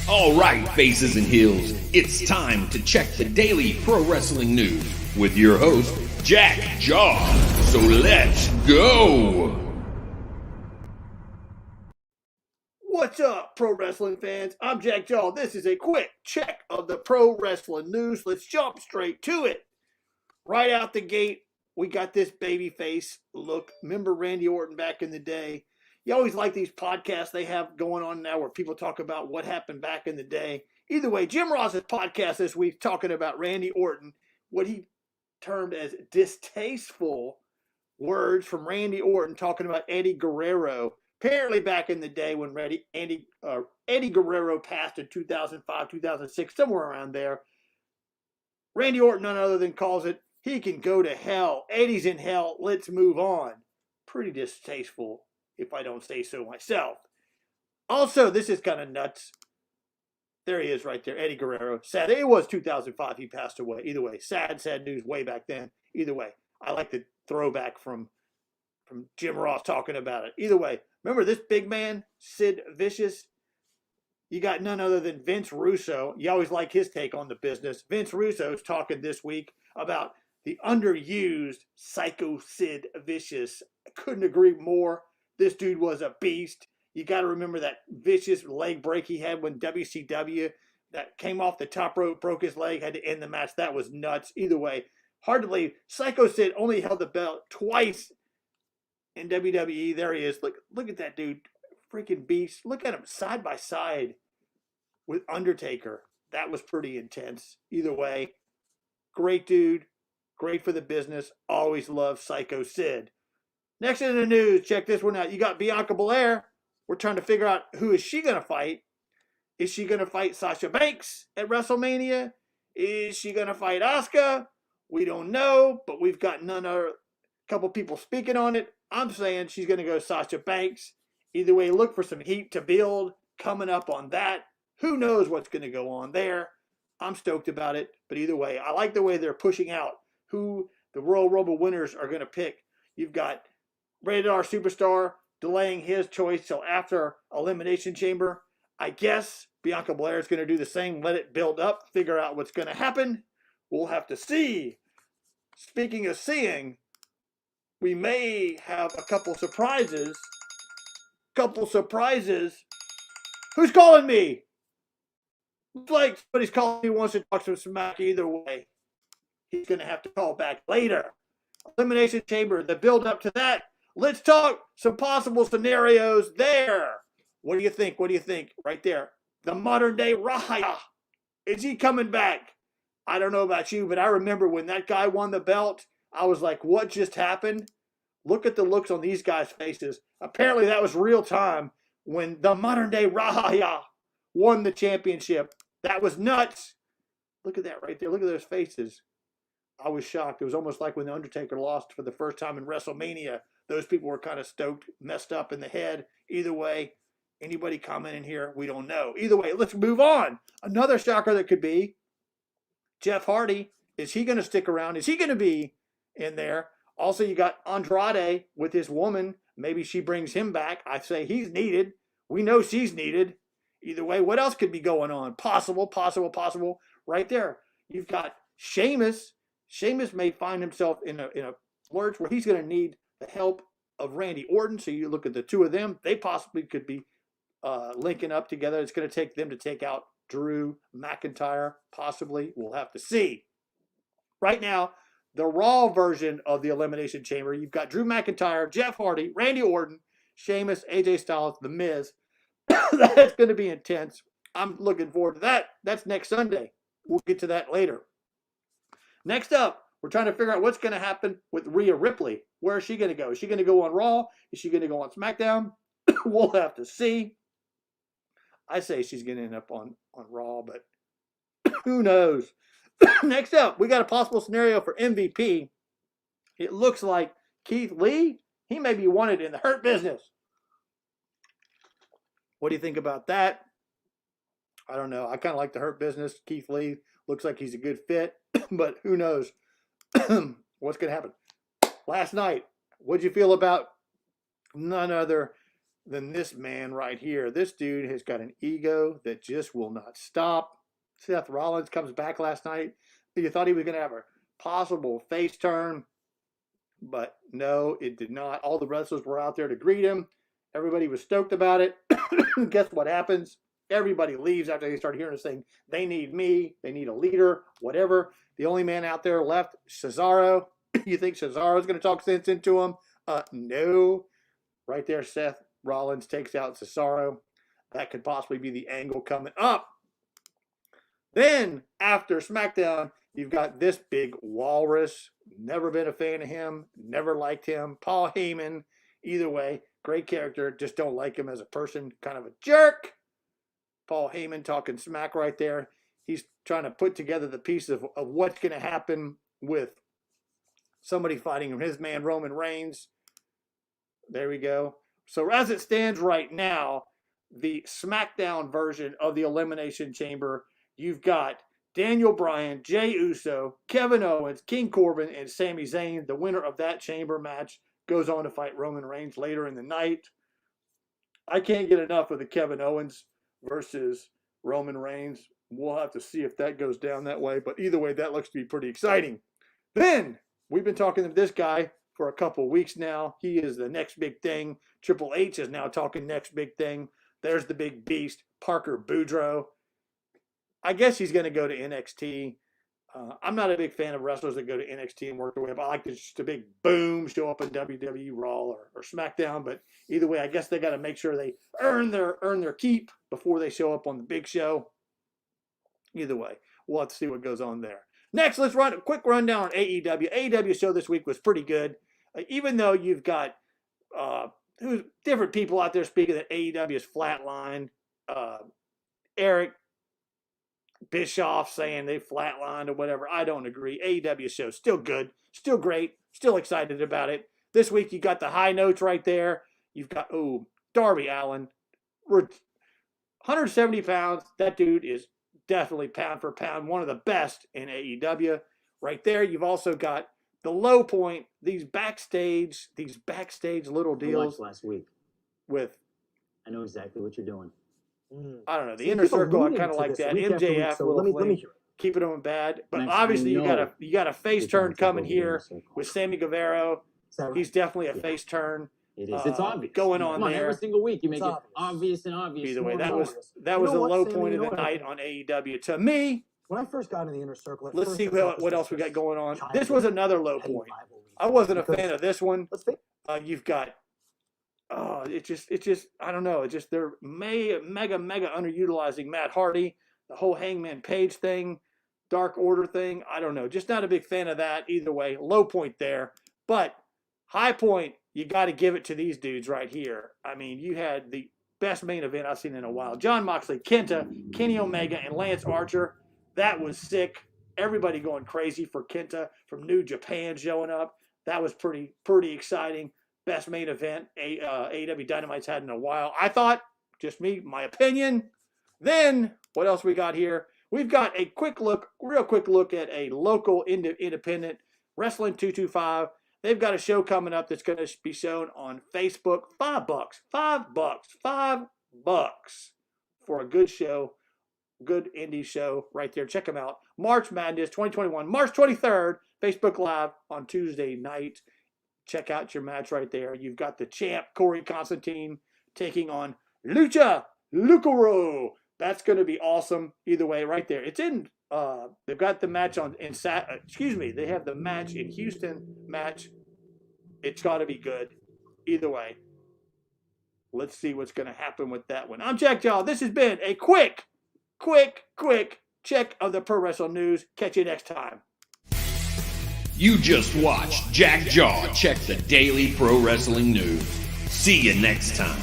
All right, faces and heels, it's time to check the daily pro wrestling news with your host, Jack Jaw. So let's go! What's up, pro wrestling fans? I'm Jack Jaw. This is a quick check of the pro wrestling news. Let's jump straight to it. Right out the gate, we got this babyface look. Remember Randy Orton back in the day? You always like these podcasts they have going on now where people talk about what happened back in the day. Either way, Jim Ross's podcast this week talking about Randy Orton, what he termed as distasteful words from Randy Orton talking about Eddie Guerrero. Apparently back in the day when Eddie Guerrero passed in 2005, 2006, somewhere around there, Randy Orton, none other than calls it, he can go to hell. Eddie's in hell. Let's move on. Pretty distasteful, if I don't say so myself. Also, this is kind of nuts. There he is right there, Eddie Guerrero. Sad. It was 2005 he passed away. Either way, sad news way back then. Either way, I like the throwback from Jim Ross talking about it. Either way, remember this big man, Sid Vicious? You got none other than Vince Russo. You always like his take on the business. Vince Russo is talking this week about the underused Psycho Sid Vicious. I couldn't agree more. This dude was a beast. You got to remember that vicious leg break he had when WCW that came off the top rope, broke his leg, had to end the match. That was nuts. Either way, hard to believe. Psycho Sid only held the belt twice in WWE. There he is. Look at that dude. Freaking beast. Look at him side by side with Undertaker. That was pretty intense. Either way, great dude. Great for the business. Always loved Psycho Sid. Next in the news, check this one out. You got Bianca Belair. We're trying to figure out who is she going to fight. Is she going to fight Sasha Banks at WrestleMania? Is she going to fight Asuka? We don't know, but we've got couple people speaking on it. I'm saying she's going to go Sasha Banks. Either way, look for some heat to build coming up on that. Who knows what's going to go on there? I'm stoked about it, but either way, I like the way they're pushing out who the Royal Rumble winners are going to pick. You've got Rated R Superstar delaying his choice till after Elimination Chamber. I guess Bianca Belair is going to do the same. Let it build up, figure out what's going to happen. We'll have to see. Speaking of seeing, we may have a couple surprises. Who's calling me? Looks like somebody's calling me, wants to talk some smack. Either way, he's going to have to call back later. Elimination Chamber, the build up to that. Let's talk some possible scenarios there. What do you think? Right there. The modern day Rhea. Is he coming back? I don't know about you, but I remember when that guy won the belt, I was like, what just happened? Look at the looks on these guys' faces. Apparently that was real time when the modern day Rhea won the championship. That was nuts. Look at that right there. Look at those faces. I was shocked. It was almost like when The Undertaker lost for the first time in WrestleMania. Those people were kind of stoked, messed up in the head. Either way, anybody commenting here, we don't know. Either way, let's move on. Another shocker that could be Jeff Hardy. Is he going to stick around? Is he going to be in there? Also, you got Andrade with his woman. Maybe she brings him back. I say he's needed. We know she's needed. Either way, what else could be going on? Possible. Right there. You've got Sheamus. Sheamus may find himself in a lurch where he's going to need the help of Randy Orton. So you look at the two of them. They possibly could be linking up together. It's going to take them to take out Drew McIntyre. Possibly. We'll have to see. Right now, the Raw version of the Elimination Chamber, you've got Drew McIntyre, Jeff Hardy, Randy Orton, Sheamus, AJ Styles, The Miz. That's going to be intense. I'm looking forward to that. That's next Sunday. We'll get to that later. Next up, we're trying to figure out what's going to happen with Rhea Ripley. Where is she going to go? Is she going to go on Raw? Is she going to go on SmackDown? We'll have to see. I say she's going to end up on Raw, but who knows? Next up, we got a possible scenario for MVP. It looks like Keith Lee, he may be wanted in the Hurt Business. What do you think about that? I don't know. I kind of like the Hurt Business. Keith Lee looks like he's a good fit, but who knows what's going to happen. Last night, what'd you feel about none other than this man right here. This dude has got an ego that just will not stop. Seth Rollins comes back last night. You thought he was going to have a possible face turn, but no, it did not. All the wrestlers were out there to greet him. Everybody was stoked about it. Guess what happens? Everybody leaves after they start hearing us saying, they need me, they need a leader, whatever. The only man out there left, Cesaro. You think Cesaro's going to talk sense into him? No. Right there, Seth Rollins takes out Cesaro. That could possibly be the angle coming up. Then, after SmackDown, you've got this big walrus. Never been a fan of him. Never liked him. Paul Heyman. Either way, great character. Just don't like him as a person. Kind of a jerk. Paul Heyman talking smack right there. He's trying to put together the pieces of what's going to happen with somebody fighting his man, Roman Reigns. There we go. So as it stands right now, the SmackDown version of the Elimination Chamber, you've got Daniel Bryan, Jey Uso, Kevin Owens, King Corbin, and Sami Zayn. The winner of that chamber match goes on to fight Roman Reigns later in the night. I can't get enough of the Kevin Owens versus Roman Reigns. We'll have to see if that goes down that way. But either way, that looks to be pretty exciting. Then, we've been talking to this guy for a couple weeks now. He is the next big thing. Triple H is now talking next big thing. There's the big beast, Parker Boudreaux. I guess he's going to go to NXT. I'm not a big fan of wrestlers that go to NXT and work their way up. I like just a big boom, show up in WWE Raw or SmackDown. But either way, I guess they got to make sure they earn their keep before they show up on the big show. Either way, we'll have to see what goes on there. Next, let's run a quick rundown on AEW. AEW show this week was pretty good. Even though you've got different people out there speaking that AEW is flatlined. Eric Bischoff saying they flatlined or whatever. I don't agree. AEW show still good, still great, still excited about it. This week you got the high notes right there. You've got, Darby Allin. 170 pounds. That dude is definitely pound for pound one of the best in AEW. Right there, you've also got the low point, these backstage little deals. Last week. I know exactly what you're doing. I don't know. The inner circle, I kind of like that. MJF, let me keeping them bad. But Next, obviously, you got a face turn coming here with Sammy Guerrero. He's definitely a face turn. It is. It's obvious. Going on there. Every single week you make it obvious and obvious. Either way, that was the low point of the night on AEW. To me, when I first got in the inner circle, let's see what else we got going on. This was another low point. I wasn't a fan of this one. You've got, it's just, I don't know. It's just they're mega underutilizing Matt Hardy, the whole Hangman Page thing, Dark Order thing. I don't know. Just not a big fan of that. Either way, low point there. But high point, you got to give it to these dudes right here. I mean, you had the best main event I've seen in a while. Jon Moxley, Kenta, Kenny Omega, and Lance Archer. That was sick. Everybody going crazy for Kenta from New Japan showing up. That was pretty exciting. Best main event AEW Dynamite's had in a while. I thought, just me, my opinion. Then, what else we got here? We've got a real quick look at a local independent, Wrestling 225. They've got a show coming up that's going to be shown on Facebook. $5 for a good show, good indie show right there. Check them out. March Madness 2021, March 23rd, Facebook Live on Tuesday night. Check out your match right there. You've got the champ, Corey Constantine, taking on Lucha Lucaro. That's going to be awesome. Either way, right there. It's in, they've got the match they have the match in Houston match. It's got to be good. Either way, let's see what's going to happen with that one. I'm Jack Jaw. This has been a quick check of the pro wrestling news. Catch you next time. You just watched Jack Jaw check the daily pro wrestling news. See you next time.